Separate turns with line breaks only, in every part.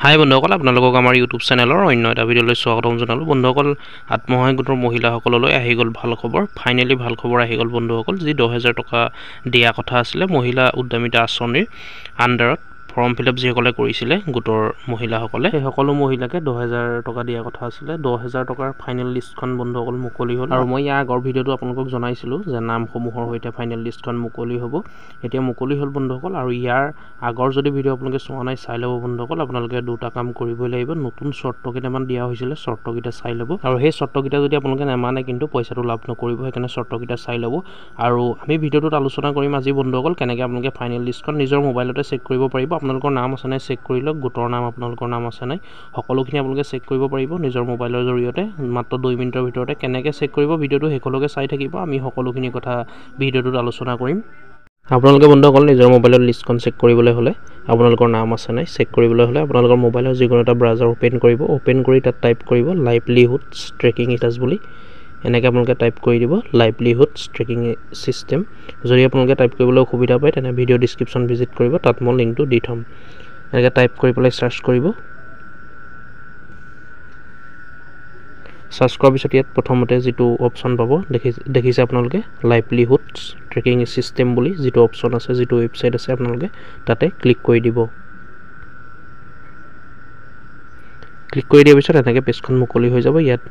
হাই বন্ধুসকল, আপোনালোকক আমাৰ ইউটিউব চেনেলৰ অন্য এটা ভিডিঅ'লৈ স্বাগতম জনালোঁ। বন্ধুসকল, আত্মসহায়ক গোটৰ মহিলাসকললৈ আহি গ'ল ভাল খবৰ। ফাইনেলি ভাল খবৰ আহি গ'ল বন্ধুসকল। যি 10,000 টকা দিয়া কথা আছিলে মহিলা উদ্যমিতা আঁচনিৰ আণ্ডাৰত ফৰ্ম ফিলআপ যিসকলে কৰিছিলে গোটৰ মহিলাসকলে, সেই সকলো মহিলাকে 10,000 টকা দিয়া কথা আছিলে। 10,000 টকাৰ ফাইনেল লিষ্টখন বন্ধুসকল মুকলি হ'ল। আৰু মই ইয়াৰ আগৰ ভিডিঅ'টো আপোনালোকক জনাইছিলোঁ যে নামসমূহৰ সৈতে ফাইনেল লিষ্টখন মুকলি হ'ব। এতিয়া মুকলি হ'ল বন্ধুসকল। আৰু ইয়াৰ আগৰ যদি ভিডিঅ' আপোনালোকে চোৱা নাই চাই ল'ব বন্ধুসকল। আপোনালোকে দুটা কাম কৰিবই লাগিব। নতুন চৰ্ত কেইটামান দিয়া হৈছিলে, চৰ্তকেইটা চাই ল'ব। আৰু সেই চৰ্তকেইটা যদি আপোনালোকে নেমানে কিন্তু পইচাটো লাভ নকৰিব, সেইকাৰণে চৰ্তকেইটা চাই ল'ব। আৰু আমি ভিডিঅ'টোত আলোচনা কৰিম আজি বন্ধুসকল কেনেকৈ আপোনালোকে ফাইনেল লিষ্টখন নিজৰ মোবাইলতে চেক কৰিব পাৰিব। আপোনালোকৰ নাম আছে নাই চেক কৰি লওক, গোটৰ নাম আপোনালোকৰ নাম আছে নাই, সকলোখিনি আপোনালোকে চেক কৰিব পাৰিব নিজৰ মোবাইলৰ জৰিয়তে। মাত্ৰ 2 মিনিটৰ ভিতৰতে কেনেকৈ চেক কৰিব ভিডিঅ'টো শেষলৈকে চাই থাকিব। আমি সকলোখিনি কথা ভিডিঅ'টোত আলোচনা কৰিম। আপোনালোকে বন্ধুসকল নিজৰ মোবাইলত লিষ্টখন চেক কৰিবলৈ হ'লে, আপোনালোকৰ নাম আছে নাই চেক কৰিবলৈ হ'লে আপোনালোকৰ মোবাইলৰ যিকোনো এটা ব্ৰাউজাৰ অ'পেন কৰিব। অ'পেন কৰি তাত টাইপ কৰিব লাইভলিহুডছ ট্ৰেকিং ষ্টেটাছ বুলি। এনেকৈ আপোনালোকে টাইপ কৰি দিব লাইভলিহুডছ ট্ৰেকিং ছিষ্টেম। যদি আপোনালোকে টাইপ কৰিবলৈ অসুবিধা পায় তেনে ভিডিঅ' ডিছক্ৰিপশ্যন ভিজিট কৰিব, তাত মই লিংকটো দি থ'ম। এনেকৈ টাইপ কৰি পেলাই চাৰ্চ কৰিব। চাৰ্চ কৰাৰ পিছত ইয়াত প্ৰথমতে যিটো অপশ্যন পাব দেখিছে আপোনালোকে লাইভলিহুডছ ট্ৰেকিং ছিষ্টেম বুলি যিটো অপশ্যন আছে, যিটো ৱেবছাইট আছে, আপোনালোকে তাতে ক্লিক কৰি দিব। ক্লিক কৰি দিয়াৰ পিছত এনেকৈ পেজখন মুকলি হৈ যাব। ইয়াত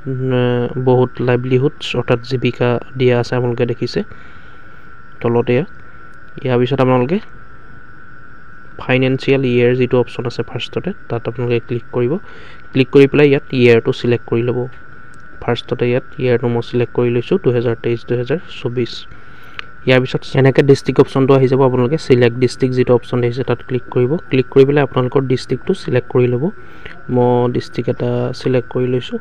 বহুত লাইভলিহুডছ অৰ্থাৎ জীৱিকা দিয়া আছে আপোনালোকে দেখিছে তলতে। ইয়াৰ পিছত আপোনালোকে ফাইনেন্সিয়েল ইয়েৰ যিটো অপশ্যন আছে ফাৰ্ষ্টতে, তাত আপোনালোকে ক্লিক কৰিব। ক্লিক কৰি পেলাই ইয়াত ইয়েৰটো চিলেক্ট কৰি ল'ব। ফাৰ্ষ্টতে ইয়াত ইয়েৰটো মই চিলেক্ট কৰি লৈছোঁ 2023-2024। ইয়াৰ পিছত এনেকৈ ডিষ্ট্ৰিক্ট অপশ্যনটো আহি যাব। আপোনালোকে চিলেক্ট ডিষ্ট্ৰিক্ট যিটো অপশ্যন আহিছে তাত ক্লিক কৰিব। ক্লিক কৰি পেলাই আপোনালোকৰ ডিষ্ট্ৰিক্টটো চিলেক্ট কৰি ল'ব। মই ডিষ্ট্ৰিক্ট এটা চিলেক্ট কৰি লৈছোঁ।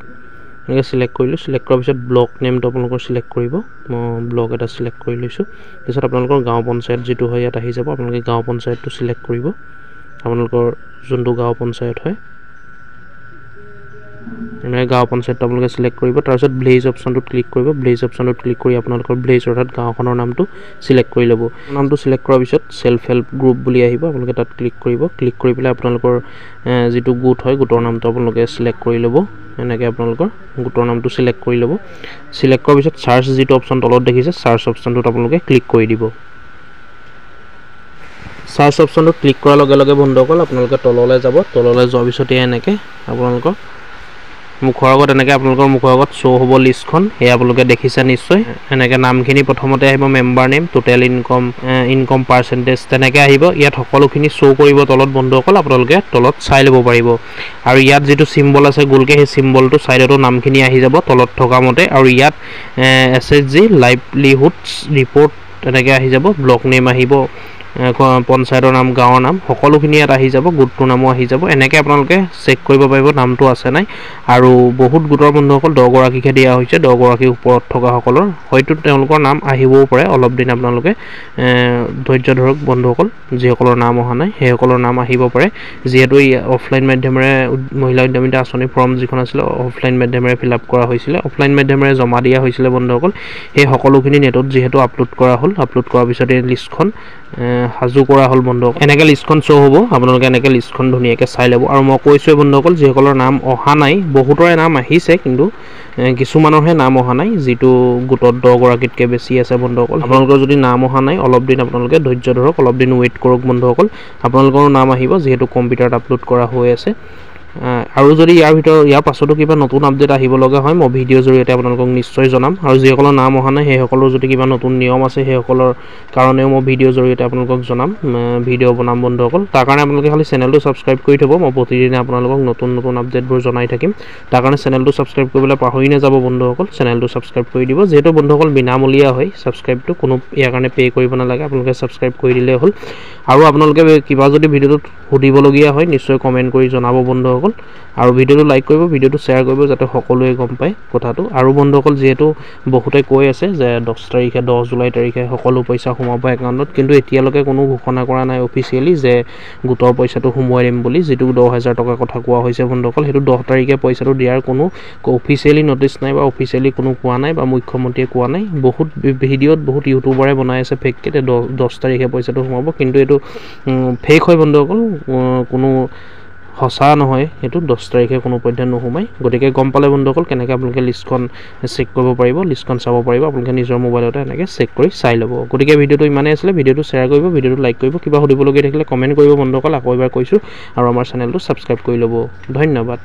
এনেকৈ চিলেক্ট কৰিলোঁ। চিলেক্ট কৰাৰ পিছত ব্লক নেমটো আপোনালোকৰ চিলেক্ট কৰিব। মই ব্লক এটা চিলেক্ট কৰি লৈছোঁ। তাৰপিছত আপোনালোকৰ গাঁও পঞ্চায়ত যিটো হয় ইয়াত আহি যাব। আপোনালোকে গাঁও পঞ্চায়তটো চিলেক্ট কৰিব, আপোনালোকৰ যোনটো গাঁও পঞ্চায়ত হয়। এনেকৈ গাঁও পঞ্চায়তটো আপোনালোকে চিলেক্ট কৰিব। তাৰপিছত ভিলেজ অপশ্যনটোত ক্লিক কৰিব। ভিলেজ অপশ্যনটোত ক্লিক কৰি আপোনালোকৰ ভিলেজ অৰ্থাৎ গাঁওখনৰ নামটো চিলেক্ট কৰি ল'ব। নামটো চিলেক্ট কৰাৰ পিছত ছেল্ফ হেল্প গ্ৰুপ বুলি আহিব, আপোনালোকে তাত ক্লিক কৰিব। ক্লিক কৰি পেলাই আপোনালোকৰ যিটো গোট হয় গোটৰ নামটো আপোনালোকে চিলেক্ট কৰি ল'ব। এনেকৈ আপোনালোকৰ গোটৰ নামটো চিলেক্ট কৰি ল'ব। চিলেক্ট কৰাৰ পিছত চাৰ্চ যিটো অপশ্যন তলত দেখিছে, চাৰ্চ অপশ্যনটোত আপোনালোকে ক্লিক কৰি দিব। চাৰ্চ অপশ্যনটোত ক্লিক কৰাৰ লগে লগে বন্ধুসকল আপোনালোকে তললৈ যাব। তললৈ যোৱাৰ পিছতে এনেকৈ আপোনালোকৰ মুখৰ আগত আপোনালোকৰ মুখৰ আগত শ্ব' হ'ব লিষ্টখন। সেয়া আপোনালোকে দেখিছে নিশ্চয়। এনেকৈ নামখিনি প্ৰথমতে আহিব, member name, total income percentage তেনেকৈ আহিব। ইয়াত সকলোখিনি শ্ব' কৰিব তলত বন্ধুসকল, আপোনালোকে তলত চাই ল'ব পাৰিব। আৰু ইয়াত যিটো চিম্বল আছে গোলকৈ, সেই চিম্বলটো ছাইডতো নামখিনি আহি যাব তলত থকা মতে। আৰু ইয়াত SHG লাইভলিহুডছ ৰিপৰ্ট তেনেকৈ আহি যাব। ব্লক নেম আহিব, পঞ্চায়তৰ নাম, গাঁৱৰ নাম, সকলোখিনি ইয়াত আহি যাব। গোটটোৰ নামো আহি যাব। এনেকৈ আপোনালোকে চেক কৰিব পাৰিব নামটো আছে নাই। আৰু বহুত গোটৰ বন্ধুসকল 10 গৰাকীহে দিয়া হৈছে। 10 গৰাকীৰ ওপৰত থকাসকলৰ হয়তো তেওঁলোকৰ নাম আহিবও পাৰে। অলপ দিন আপোনালোকে ধৈৰ্য ধৰক বন্ধুসকল। যিসকলৰ নাম অহা নাই সেইসকলৰ নাম আহিব পাৰে, যিহেতু এই অফলাইন মাধ্যমেৰে মহিলা উদ্যমিতা আঁচনি ফৰ্ম যিখন আছিলে অফলাইন মাধ্যমেৰে ফিল আপ কৰা হৈছিলে, অফলাইন মাধ্যমেৰে জমা দিয়া হৈছিলে বন্ধুসকল। সেই সকলোখিনি নেটত যিহেতু আপলোড কৰা হ'ল, আপলোড কৰাৰ পিছত এই লিষ্টখন সাজু কৰা হ'ল বন্ধুসকল। এনেকৈ লিষ্টখন শ্ব' হ'ব। আপোনালোকে এনেকৈ লিষ্টখন ধুনীয়াকৈ চাই ল'ব। আৰু মই কৈছোঁৱে বন্ধুসকল, যিসকলৰ নাম অহা নাই, বহুতৰে নাম আহিছে কিন্তু কিছুমানৰহে নাম অহা নাই, যিটো গোটত 10 গৰাকীতকৈ বেছি আছে বন্ধুসকল। আপোনালোকৰ যদি নাম অহা নাই অলপ দিন আপোনালোকে ধৈৰ্য ধৰক, অলপ দিন ৱেইট কৰক বন্ধুসকল। আপোনালোকৰো নাম আহিব যিহেতু কম্পিউটাৰত আপলোড কৰা হৈ আছে। আৰু যদি ইয়াৰ পাছতো কিবা নতুন আপডেট আহিব লগা হয় মই ভিডিঅ'ৰ জৰিয়তে আপোনালোকক নিশ্চয় জনাম। আৰু যিসকলৰ নাম অহা নাই সেইসকলৰ যদি কিবা নতুন নিয়ম আছে সেইসকলৰ কাৰণেও মই ভিডিঅ'ৰ জৰিয়তে আপোনালোকক জনাম, ভিডিঅ' বনাম বন্ধুসকল। তাৰ কাৰণে আপোনালোকে খালি চেনেলটো ছাবস্ক্ৰাইব কৰি থ'ব। মই প্ৰতিদিনে আপোনালোকক নতুন আপডেটবোৰ জনাই থাকিম। তাৰ কাৰণে চেনেলটো ছাবস্ক্ৰাইব কৰিবলৈ পাহৰি নাযাব বন্ধুসকল। চেনেলটো ছাবস্ক্ৰাইব কৰি দিব, যিহেতু বন্ধুসকল বিনামূলীয়া হয় ছাবস্ক্ৰাইবটো, কোনো ইয়াৰ কাৰণে পে' কৰিব নালাগে। আপোনালোকে ছাবস্ক্ৰাইব কৰি দিলেই হ'ল। আৰু আপোনালোকে কিবা যদি ভিডিঅ'টোত সুধিবলগীয়া হয় নিশ্চয় কমেণ্ট কৰি জনাব বন্ধুসকল। আৰু ভিডিঅ'টো লাইক কৰিব, ভিডিঅ'টো শ্বেয়াৰ কৰিব যাতে সকলোৱে গম পায় কথাটো। আৰু বন্ধুসকল যিহেতু বহুতে কৈ আছে যে 10 জুলাই তাৰিখে সকলো পইচা সোমাব একাউণ্টত, কিন্তু এতিয়ালৈকে কোনো ঘোষণা কৰা নাই অফিচিয়েলি যে গোটৰ পইচাটো সোমোৱাই দিম বুলি। যিটো 10,000 টকাৰ কথা কোৱা হৈছে বন্ধুসকল, সেইটো 10 তাৰিখে পইচাটো দিয়াৰ কোনো অফিচিয়েলি নটিচ নাই বা অফিচিয়েলি কোনো কোৱা নাই বা মুখ্যমন্ত্ৰীয়ে কোৱা নাই। বহুত ভিডিঅ'ত বহুত ইউটিউবাৰে বনাই আছে ফেককৈ 10 তাৰিখে পইচাটো সোমাব, কিন্তু এইটো ফেক হয় বন্ধুসকল। কোনো সঁচা নহয়, সেইটো 10 তাৰিখে কোনো পধ্যে নোসোমাই। গতিকে গম পালে বন্ধুসকল কেনেকৈ আপোনালোকে লিষ্টখন চেক কৰিব পাৰিব, লিষ্টখন চাব পাৰিব, আপোনালোকে নিজৰ মোবাইলতে এনেকৈ চেক কৰি চাই ল'ব। গতিকে ভিডিঅ'টো ইমানেই আছিলে, ভিডিঅ'টো শ্বেয়াৰ কৰিব, ভিডিঅ'টো লাইক কৰিব, কিবা সুধিবলগীয়া থাকিলে কমেণ্ট কৰিব বন্ধুসকল, আকৌ এবাৰ কৈছোঁ, আৰু আমাৰ চেনেলটো ছাবস্ক্ৰাইব কৰি ল'ব। ধন্যবাদ।